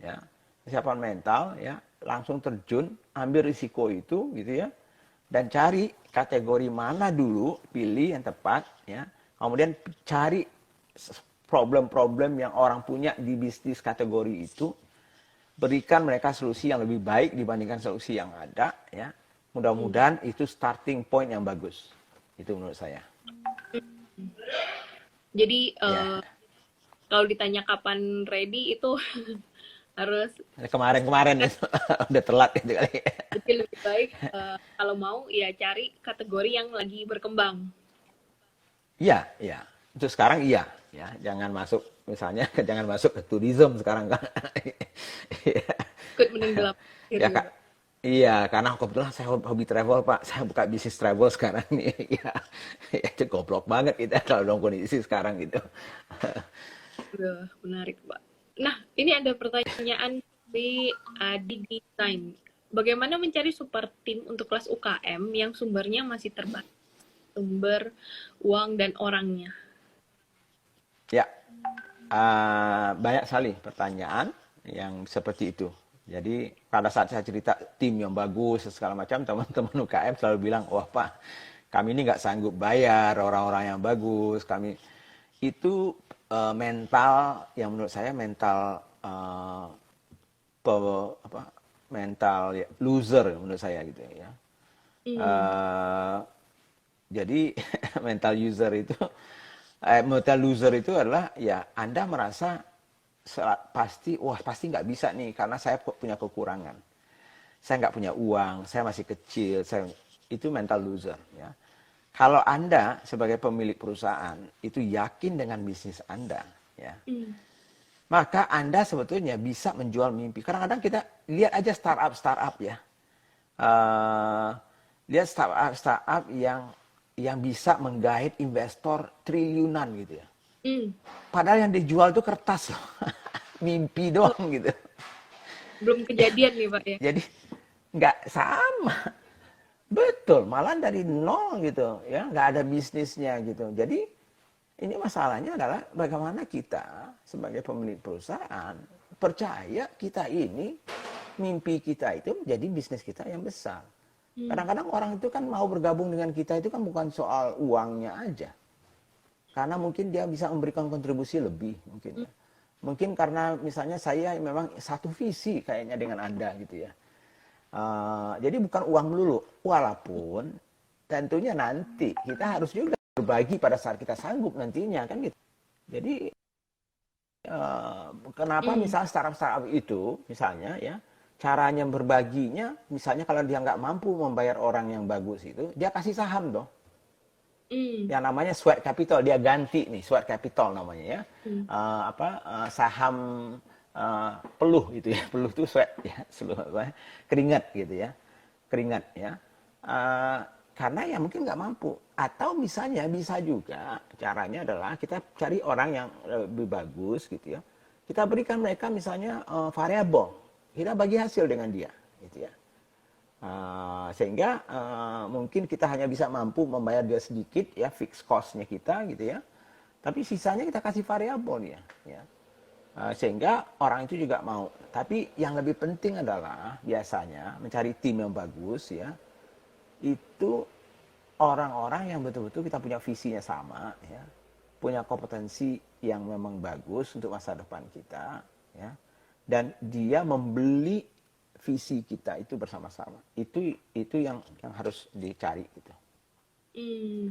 Speaker 1: Ya, kesiapan mental ya, langsung terjun, ambil risiko itu gitu ya. Dan cari kategori mana dulu, pilih yang tepat ya. Kemudian cari problem-problem yang orang punya di bisnis kategori itu, berikan mereka solusi yang lebih baik dibandingkan solusi yang ada ya.
Speaker 2: Hmm.
Speaker 1: Mudah-mudahan itu starting point yang bagus. Itu menurut saya.
Speaker 2: Jadi
Speaker 1: Ya.
Speaker 2: kalau ditanya kapan ready itu harus
Speaker 1: Kemarin-kemarin itu udah telat itu kali.
Speaker 2: jadi lebih baik kalau mau ya cari kategori yang lagi berkembang.
Speaker 1: Iya, iya. Itu sekarang iya, ya. Jangan masuk misalnya jangan masuk ke tourism sekarang kan.
Speaker 2: Ikut menenggelam
Speaker 1: Ya
Speaker 2: gitu.
Speaker 1: Kak. Iya, karena kebetulan saya hobi travel, Pak. Saya buka bisnis travel sekarang nih. Ya, ya itu goblok banget kita kalau dalam kondisi sekarang gitu.
Speaker 2: Udah menarik, Pak. Nah, ini ada pertanyaan dari Adi Design. Bagaimana mencari support tim untuk kelas UKM yang sumbernya masih terbatas, sumber uang dan orangnya?
Speaker 1: Ya, banyak sekali pertanyaan yang seperti itu. Jadi pada saat saya cerita tim yang bagus segala macam, teman-teman UKM selalu bilang, wah Pak, kami ini nggak sanggup bayar orang-orang yang bagus. Kami itu mental yang menurut saya mental apa, mental ya, loser menurut saya gitu ya.
Speaker 2: Hmm.
Speaker 1: Eh, jadi mental user itu mental loser itu adalah ya Anda merasa pasti wah pasti nggak bisa nih karena saya punya kekurangan. Saya nggak punya uang, saya masih kecil, itu mental loser ya. Kalau Anda sebagai pemilik perusahaan itu yakin dengan bisnis Anda ya,
Speaker 2: Hmm.
Speaker 1: maka Anda sebetulnya bisa menjual mimpi. Kadang-kadang kita lihat aja startup ya. Eh, Lihat startup yang bisa menggait investor triliunan gitu ya.
Speaker 2: Hmm.
Speaker 1: Padahal yang dijual tuh kertas loh. Mimpi
Speaker 2: Oh,
Speaker 1: doang gitu.
Speaker 2: belum kejadian nih, Pak ya.
Speaker 1: Jadi nggak sama. Betul, malah dari nol gitu ya, nggak ada bisnisnya gitu. Jadi ini masalahnya adalah bagaimana kita sebagai pemilik perusahaan percaya kita ini mimpi kita itu menjadi bisnis kita yang besar.
Speaker 2: Hmm.
Speaker 1: Kadang-kadang orang itu kan mau bergabung dengan kita itu kan bukan soal uangnya aja. Karena mungkin dia bisa memberikan kontribusi lebih mungkin ya. Mungkin karena misalnya saya memang satu visi kayaknya dengan Anda gitu ya. Jadi bukan uang dulu, walaupun tentunya nanti kita harus juga berbagi pada saat kita sanggup nantinya kan gitu. Jadi Kenapa
Speaker 2: Hmm.
Speaker 1: misalnya startup-startup itu, misalnya ya, caranya berbaginya, misalnya kalau dia nggak mampu membayar orang yang bagus itu, dia kasih saham dong.
Speaker 2: Hmm.
Speaker 1: Yang namanya sweat capital, dia ganti nih, sweat capital namanya ya.
Speaker 2: Hmm.
Speaker 1: Saham peluh itu ya, peluh itu sweat ya, keringat gitu ya, keringat ya. Eh, karena ya mungkin nggak mampu. Atau misalnya bisa juga caranya adalah kita cari orang yang lebih bagus gitu ya. Kita berikan mereka misalnya variabel, kita bagi hasil dengan dia, gitu ya. Sehingga mungkin kita hanya bisa mampu membayar dia sedikit ya, fixed cost-nya kita gitu ya. Tapi sisanya kita kasih variabel ya. Sehingga orang itu juga mau. Tapi yang lebih penting adalah biasanya mencari tim yang bagus ya. Itu orang-orang yang betul-betul kita punya visinya sama ya. Punya kompetensi yang memang bagus untuk masa depan kita ya. Dan dia membeli visi kita itu bersama-sama. Itu yang harus dicari gitu.
Speaker 2: Hmm.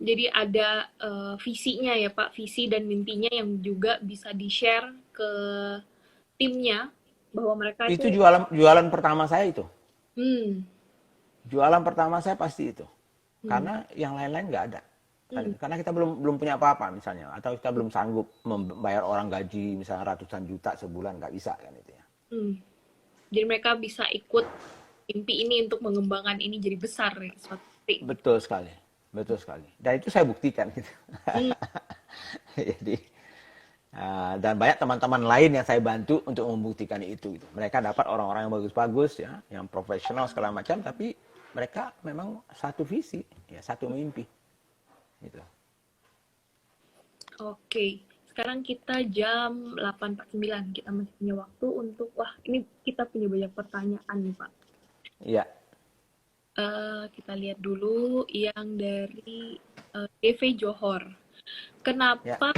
Speaker 2: Jadi ada visinya ya Pak, visi dan mimpinya yang juga bisa di-share ke timnya bahwa mereka
Speaker 1: Itu
Speaker 2: itu
Speaker 1: jualan pertama saya itu.
Speaker 2: hmm,
Speaker 1: Jualan pertama saya pasti itu.
Speaker 2: hmm,
Speaker 1: Karena yang lain-lain nggak ada.
Speaker 2: hmm,
Speaker 1: Karena kita belum punya apa-apa misalnya, atau kita belum sanggup membayar orang gaji misalnya ratusan juta sebulan, nggak bisa kan itu ya.
Speaker 2: hmm. Jadi mereka bisa ikut mimpi ini untuk mengembangkan ini jadi besar ya, suatu titik.
Speaker 1: Betul sekali, betul sekali. Dan itu saya buktikan gitu.
Speaker 2: Hmm,
Speaker 1: Jadi dan banyak teman-teman lain yang saya bantu untuk membuktikan itu. Gitu. Mereka dapat orang-orang yang bagus-bagus ya, yang profesional segala macam, tapi mereka memang satu visi, ya satu mimpi. Gitu.
Speaker 2: Oke. Sekarang kita jam 8.49. Kita masih punya waktu untuk, wah ini kita punya banyak pertanyaan nih Pak.
Speaker 1: Iya,
Speaker 2: Kita lihat dulu yang dari DV Johor.
Speaker 1: ya,
Speaker 2: Kenapa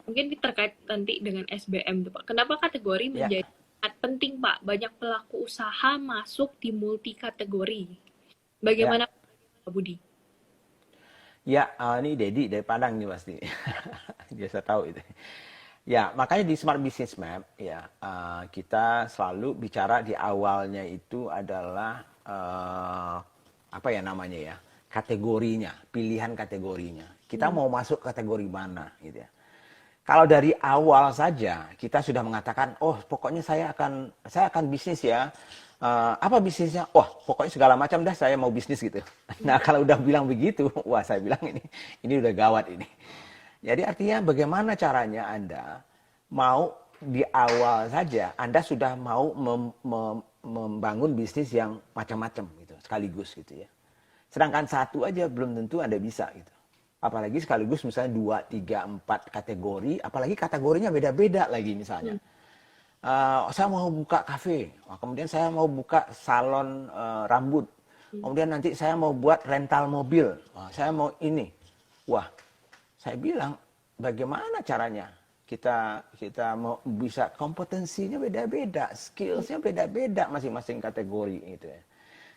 Speaker 2: mungkin ini terkait nanti dengan SBM tuh Pak. Kenapa kategori
Speaker 1: ya,
Speaker 2: menjadi sangat penting Pak? Banyak pelaku usaha masuk di multi kategori.
Speaker 1: ya.
Speaker 2: Bagaimana Pak Budi?
Speaker 1: Ya, ini Dedi dari Padang nih pasti. Biasa tahu itu. Ya, makanya di Smart Business Map ya kita selalu bicara di awalnya itu adalah apa ya namanya ya, kategorinya, pilihan kategorinya. Kita
Speaker 2: Hmm.
Speaker 1: mau masuk kategori mana gitu ya. Kalau dari awal saja kita sudah mengatakan, oh pokoknya saya akan bisnis ya. Apa bisnisnya? Wah, pokoknya segala macam dah saya mau bisnis gitu. Nah, kalau udah bilang begitu, wah saya bilang ini udah gawat ini. Jadi artinya bagaimana caranya Anda mau di awal saja Anda sudah mau membangun bisnis yang macam-macam gitu, sekaligus gitu ya. Sedangkan satu aja belum tentu Anda bisa gitu. Apalagi sekaligus misalnya 2, 3, 4 kategori, apalagi kategorinya beda-beda lagi misalnya.
Speaker 2: Hmm.
Speaker 1: Saya mau buka kafe, kemudian saya mau buka salon rambut,
Speaker 2: Hmm.
Speaker 1: kemudian nanti saya mau buat rental mobil, saya mau ini. Wah, saya bilang bagaimana caranya kita mau bisa kompetensinya beda-beda, skillsnya beda-beda masing-masing kategori gitu ya.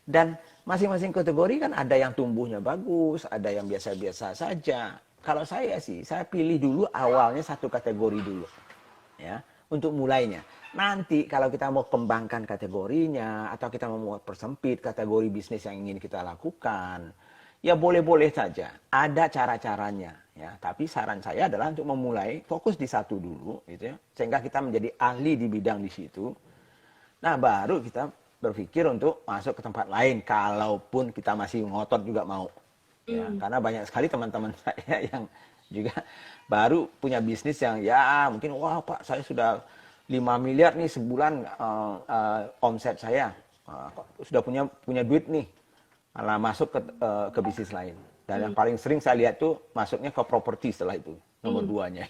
Speaker 1: Dan masing-masing kategori kan ada yang tumbuhnya bagus, ada yang biasa-biasa saja. Kalau saya sih, saya pilih dulu awalnya satu kategori dulu, ya, untuk mulainya. Nanti kalau kita mau kembangkan kategorinya, atau kita mau persempit kategori bisnis yang ingin kita lakukan, ya boleh-boleh saja. Ada cara-caranya, ya. Tapi saran saya adalah untuk memulai fokus di satu dulu, gitu ya, sehingga kita menjadi ahli di bidang di situ. Nah, baru kita berpikir untuk masuk ke tempat lain, kalaupun kita masih ngotot juga mau. Ya,
Speaker 2: Hmm.
Speaker 1: karena banyak sekali teman-teman saya yang juga baru punya bisnis yang ya mungkin, wah Pak, saya sudah 5 miliar nih sebulan omset saya. Sudah punya duit nih. Malah masuk ke bisnis lain. Dan yang
Speaker 2: Hmm.
Speaker 1: paling sering saya lihat tuh masuknya ke properti setelah itu. Nomor
Speaker 2: Hmm.
Speaker 1: duanya.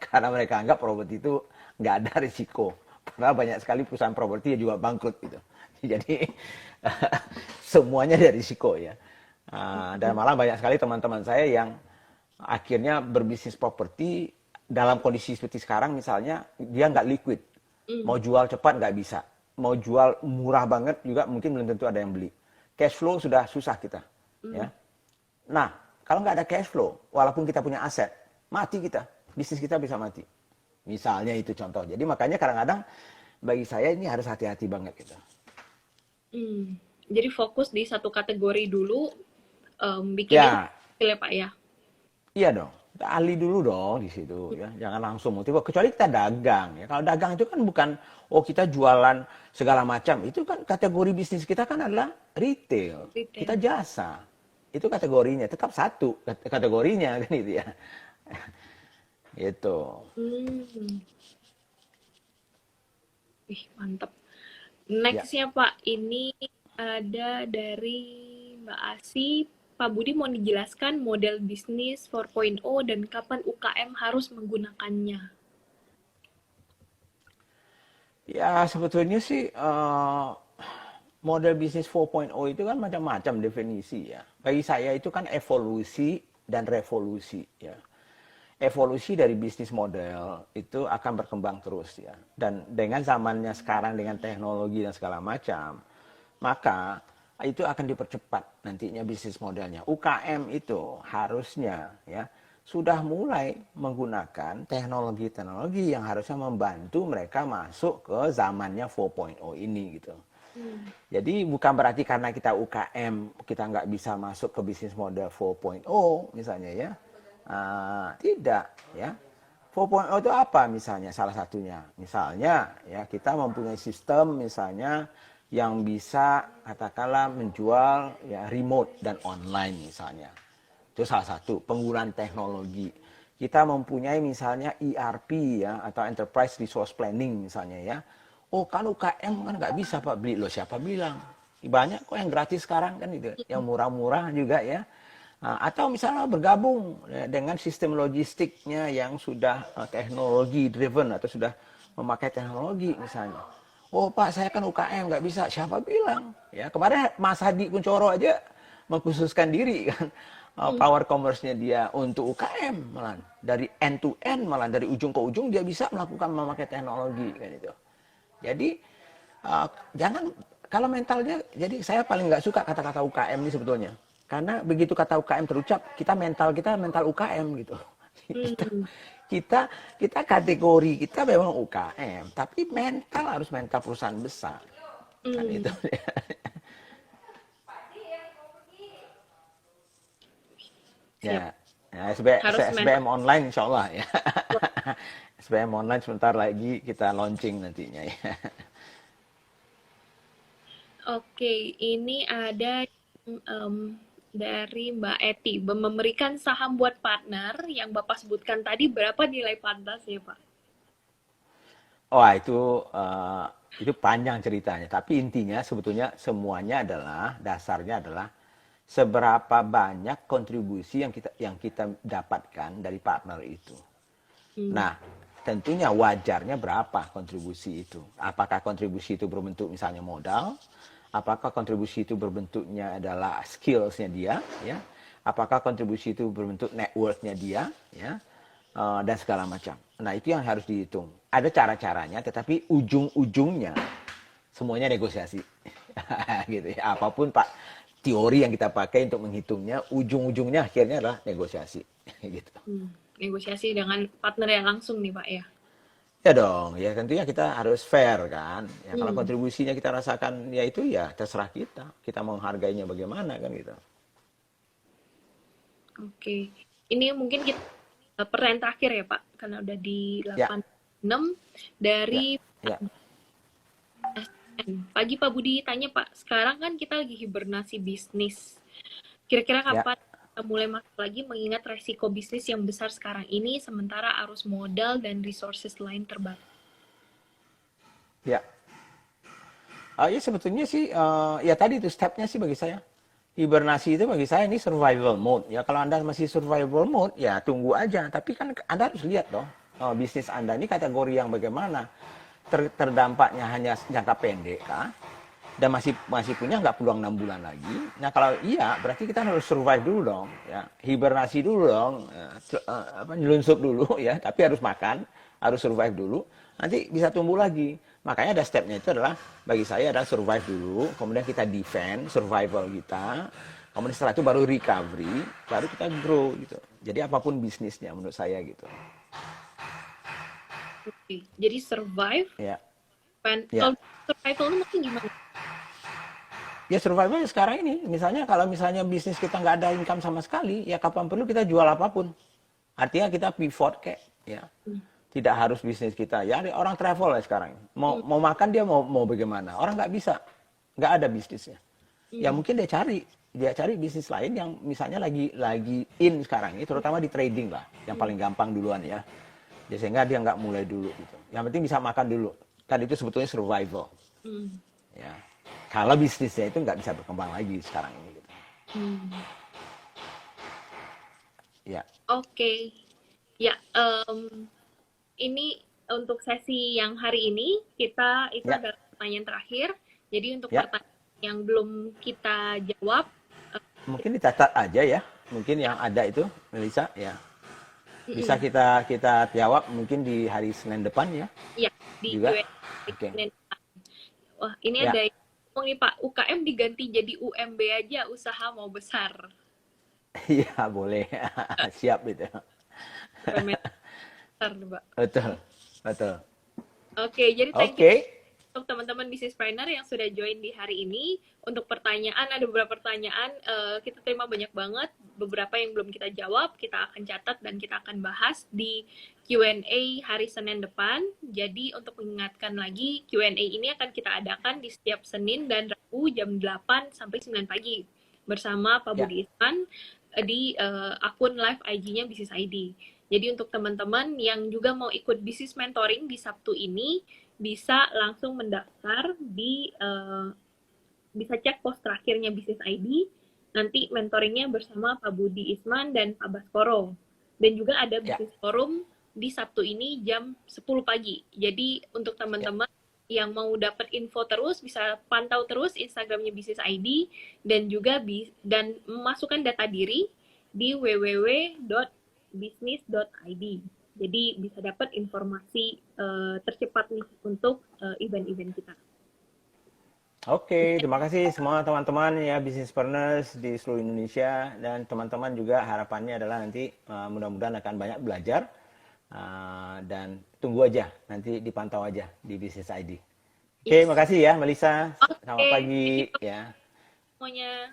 Speaker 1: Karena mereka anggap properti itu nggak ada risiko. Padahal banyak sekali perusahaan properti yang juga bangkrut gitu. Jadi semuanya ada risiko ya. Dan malah banyak sekali teman-teman saya yang akhirnya berbisnis properti dalam kondisi seperti sekarang misalnya dia nggak liquid.
Speaker 2: Hmm.
Speaker 1: Mau jual cepat nggak bisa. Mau jual murah banget juga mungkin belum tentu ada yang beli. Cash flow sudah susah kita.
Speaker 2: Hmm.
Speaker 1: Ya. Nah, kalau nggak ada cash flow, walaupun kita punya aset, mati kita. bisnis kita bisa mati. Misalnya itu contoh. Jadi makanya kadang-kadang bagi saya ini harus hati-hati banget gitu.
Speaker 2: Jadi fokus di satu kategori dulu, bikin itu
Speaker 1: Ya,
Speaker 2: kecil ya Pak ya.
Speaker 1: iya dong. Kita ahli dulu dong di situ ya. Jangan langsung motif. Kecuali kita dagang ya. Kalau dagang itu kan bukan oh kita jualan segala macam. Itu kan kategori bisnis kita kan adalah retail. Kita
Speaker 2: Retail.
Speaker 1: jasa. Itu kategorinya tetap satu kategorinya kan itu ya. Itu.
Speaker 2: Hmm. Ih, mantap.
Speaker 1: Ya.
Speaker 2: Nextnya Pak, ini ada dari Mbak Asi. Pak Budi mau dijelaskan model bisnis 4.0 dan kapan UKM harus menggunakannya.
Speaker 1: Ya sebetulnya sih model bisnis 4.0 itu kan macam-macam definisi ya. Bagi saya itu kan evolusi dan revolusi ya. Evolusi dari bisnis model itu akan berkembang terus ya. Dan dengan zamannya sekarang dengan teknologi dan segala macam, maka itu akan dipercepat nantinya bisnis modelnya. UKM itu harusnya ya sudah mulai menggunakan teknologi-teknologi yang harusnya membantu mereka masuk ke zamannya 4.0 ini gitu. Jadi bukan berarti karena kita UKM kita nggak bisa masuk ke bisnis model 4.0 misalnya ya. Tidak ya. 4.0 itu apa misalnya salah satunya? Misalnya ya kita mempunyai sistem misalnya yang bisa katakanlah menjual ya remote dan online misalnya. Itu salah satu penggunaan teknologi. Kita mempunyai misalnya ERP ya atau Enterprise Resource Planning misalnya ya. Oh kan UKM kan nggak bisa Pak beli. Loh siapa bilang? Banyak kok yang gratis sekarang kan itu. Yang murah-murah juga ya. Atau misalnya bergabung ya, dengan sistem logistiknya yang sudah teknologi driven atau sudah memakai teknologi misalnya. Oh Pak saya kan UKM nggak bisa. Siapa bilang? Ya kemarin Mas Hadi Kuncoro aja mengkhususkan diri kan. Power commerce-nya dia untuk UKM malah dari end to end malah dari ujung ke ujung dia bisa melakukan memakai teknologi kan itu. Jadi jangan kalau mentalnya, jadi saya paling nggak suka kata-kata UKM ini sebetulnya, karena begitu kata UKM terucap, kita mental UKM gitu. kita
Speaker 2: Hmm.
Speaker 1: kita kita kategori kita memang UKM, tapi mental harus mental perusahaan besar kan itu.
Speaker 2: Hmm. Siap.
Speaker 1: Ya, ya
Speaker 2: Harus mental.
Speaker 1: SBM online insya Allah ya. SBM online sebentar lagi kita launching nantinya ya.
Speaker 2: Oke, ini ada dari Mbak Eti. Memberikan saham buat partner yang Bapak sebutkan tadi, berapa nilai pantasnya, Pak?
Speaker 1: Wah itu panjang ceritanya. Tapi intinya sebetulnya semuanya adalah dasarnya adalah seberapa banyak kontribusi yang kita dapatkan dari partner itu.
Speaker 2: Hmm.
Speaker 1: Nah, tentunya wajarnya berapa kontribusi itu? Apakah kontribusi itu berbentuk misalnya modal? Apakah kontribusi itu berbentuknya adalah skills-nya dia? Ya? Apakah kontribusi itu berbentuk network-nya dia? Ya? Dan segala macam. Nah, itu yang harus dihitung. Ada cara-caranya, tetapi ujung-ujungnya semuanya negosiasi. Gitu ya. Apapun Pak teori yang kita pakai untuk menghitungnya, ujung-ujungnya akhirnya adalah negosiasi. Gitu.
Speaker 2: Negosiasi dengan partner yang langsung nih, Pak ya.
Speaker 1: Ya dong, ya tentunya kita harus fair kan. Ya kalau
Speaker 2: Hmm.
Speaker 1: kontribusinya kita rasakan ya itu ya terserah kita. Kita menghargainya bagaimana kan gitu.
Speaker 2: Oke. Ini mungkin kita pertanyaan terakhir ya, Pak, karena udah di
Speaker 1: Ya,
Speaker 2: 86
Speaker 1: ya,
Speaker 2: dari
Speaker 1: ya,
Speaker 2: Pagi Pak Budi tanya Pak, sekarang kan kita lagi hibernasi bisnis. Kira-kira
Speaker 1: ya,
Speaker 2: kapan kita mulai masuk lagi mengingat resiko bisnis yang besar sekarang ini sementara arus modal dan resources lain terbatas.
Speaker 1: ya. Ya sebetulnya sih ya tadi itu stepnya sih bagi saya. Hibernasi itu bagi saya ini survival mode. Ya kalau Anda masih survival mode ya tunggu aja. Tapi kan Anda harus lihat dong bisnis Anda ini kategori yang bagaimana. Terdampaknya hanya jangka pendek kah? Dan masih punya nggak peluang 6 bulan lagi. Nah kalau iya berarti kita harus survive dulu dong. Ya. Hibernasi dulu dong. Nyelunsup dulu ya. Tapi harus makan. Harus survive dulu. Nanti bisa tumbuh lagi. Makanya ada stepnya itu adalah bagi saya adalah survive dulu, kemudian kita defend survival kita, kemudian setelah itu baru recovery, baru kita grow gitu. Jadi apapun bisnisnya menurut saya gitu.
Speaker 2: Oke. Jadi survive,
Speaker 1: Ya, ya.
Speaker 2: kalau survival itu mungkin gimana?
Speaker 1: Ya survival sekarang ini, misalnya kalau misalnya bisnis kita nggak ada income sama sekali, ya kapan perlu kita jual apapun. Artinya kita pivot kayak, ya.
Speaker 2: Hmm.
Speaker 1: Tidak harus bisnis kita. Ya orang travel ya sekarang. Mau makan dia mau bagaimana? Orang nggak bisa, nggak ada bisnisnya. Ya
Speaker 2: Hmm.
Speaker 1: mungkin dia cari bisnis lain yang misalnya lagi in sekarang ini, terutama di trading lah, yang paling gampang duluan ya. Ya, sehingga dia nggak mulai dulu gitu. Yang penting bisa makan dulu. Kan itu sebetulnya survival.
Speaker 2: Hmm.
Speaker 1: Ya. Kalau bisnisnya itu nggak bisa berkembang lagi sekarang ini gitu.
Speaker 2: Hmm.
Speaker 1: Ya,
Speaker 2: Oke. Ya, ini untuk sesi yang hari ini kita itu
Speaker 1: ya,
Speaker 2: adalah pertanyaan terakhir. Jadi untuk
Speaker 1: ya.
Speaker 2: pertanyaan yang belum kita jawab,
Speaker 1: Mungkin dicatat aja ya. Mungkin yang ada itu, Melisa, ya. Bisa
Speaker 2: mm-mm,
Speaker 1: kita jawab mungkin di hari Senin depan ya
Speaker 2: ya di
Speaker 1: juga.
Speaker 2: Q&A.
Speaker 1: Oke.
Speaker 2: Wah, ini
Speaker 1: Ya.
Speaker 2: ada yang ngomong nih Pak, UKM diganti jadi UMB aja, usaha mau besar.
Speaker 1: Iya, boleh. Siap itu.
Speaker 2: UMB besar, Pak.
Speaker 1: Betul. Betul.
Speaker 2: Oke, jadi thank you
Speaker 1: Oke.
Speaker 2: untuk teman-teman bisnis planner yang sudah join di hari ini. Untuk pertanyaan, ada beberapa pertanyaan, kita terima banyak banget. Beberapa yang belum kita jawab, kita akan catat dan kita akan bahas di Q&A hari Senin depan. Jadi untuk mengingatkan lagi, Q&A ini akan kita adakan di setiap Senin dan Rabu jam 8 sampai 9 pagi bersama Pak
Speaker 1: Ya.
Speaker 2: Budi Isman di akun live IG-nya Bisnis ID. Jadi untuk teman-teman yang juga mau ikut bisnis mentoring di Sabtu ini, bisa langsung mendaftar di bisa cek post terakhirnya Bisnis ID. Nanti mentoringnya bersama Pak Budi Isman dan Pak Baskoro. Dan juga ada
Speaker 1: Ya.
Speaker 2: bisnis forum di Sabtu ini jam 10 pagi. Jadi untuk
Speaker 1: Ya.
Speaker 2: teman-teman yang mau dapat info terus bisa pantau terus Instagramnya Bisnis ID dan juga dan memasukkan data diri di www.bisnis.id. Jadi bisa dapat informasi tercepat nih untuk event-event kita.
Speaker 1: Oke, terima kasih semua teman-teman ya business partners di seluruh Indonesia, dan teman-teman juga harapannya adalah nanti mudah-mudahan akan banyak belajar, dan tunggu aja nanti dipantau aja di Business ID. Oke,
Speaker 2: Yes.
Speaker 1: makasih ya Melisa. Selamat
Speaker 2: Oke, thank you
Speaker 1: pagi ya.
Speaker 2: semuanya.